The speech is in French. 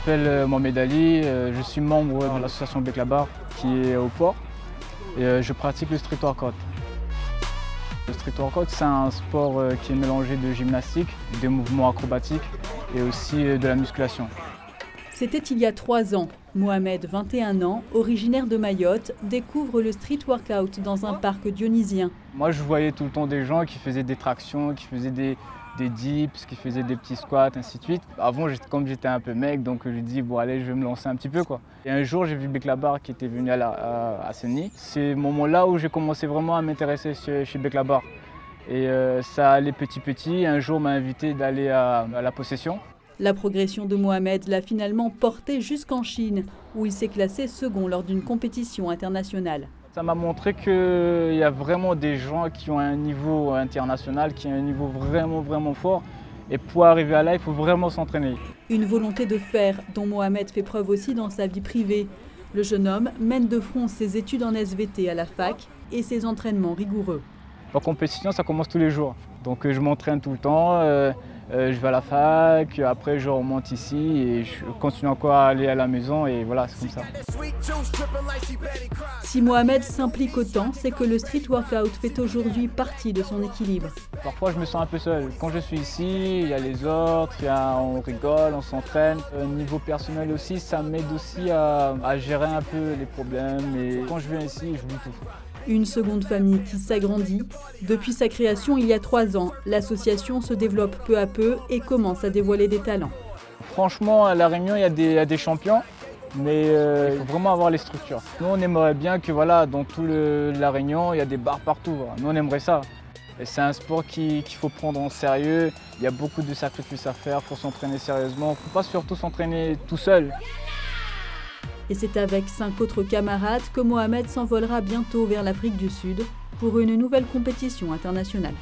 m'appelle Mohamed Ali, je suis membre de l'association Beklabar qui est au port et je pratique le street workout. Le street workout, c'est un sport qui est mélangé de gymnastique, des mouvements acrobatiques et aussi de la musculation. C'était il y a 3 ans. Mohamed, 21 ans, originaire de Mayotte, découvre le street workout dans un parc dionysien. Moi, je voyais tout le temps des gens qui faisaient des tractions, qui faisaient des dips, qui faisaient des petits squats, ainsi de suite. Avant, comme j'étais un peu mec, donc je lui dis bon allez, je vais me lancer un petit peu quoi. Et un jour, j'ai vu Beklabar qui était venu à Senny. C'est le moment-là où j'ai commencé vraiment à m'intéresser chez Beklabar. Et ça allait petit. Un jour, on m'a invité d'aller à la possession. La progression de Mohamed l'a finalement porté jusqu'en Chine, où il s'est classé second lors d'une compétition internationale. Ça m'a montré qu'il y a vraiment des gens qui ont un niveau international, qui ont un niveau vraiment fort. Et pour arriver à là, il faut vraiment s'entraîner. Une volonté de faire dont Mohamed fait preuve aussi dans sa vie privée. Le jeune homme mène de front ses études en SVT à la fac et ses entraînements rigoureux. La compétition, ça commence tous les jours. Donc je m'entraîne tout le temps, je vais à la fac, après je remonte ici et je continue encore à aller à la maison et voilà, c'est comme ça. Si Mohamed s'implique autant, c'est que le street workout fait aujourd'hui partie de son équilibre. Parfois je me sens un peu seul. Quand je suis ici, il y a les autres, on rigole, on s'entraîne. Niveau personnel aussi, ça m'aide aussi à gérer un peu les problèmes et quand je viens ici, je oublie tout. Une seconde famille qui s'agrandit. Depuis sa création il y a 3 ans, l'association se développe peu à peu et commence à dévoiler des talents. Franchement, à La Réunion, il y a des champions, mais il faut vraiment avoir les structures. Nous, on aimerait bien que voilà, dans tout La Réunion, il y a des bars partout. Voilà. Nous, on aimerait ça. C'est un sport qu'il faut prendre en sérieux. Il y a beaucoup de sacrifices à faire, il faut s'entraîner sérieusement. Il ne faut pas surtout s'entraîner tout seul. Et c'est avec 5 autres camarades que Mohamed s'envolera bientôt vers l'Afrique du Sud pour une nouvelle compétition internationale.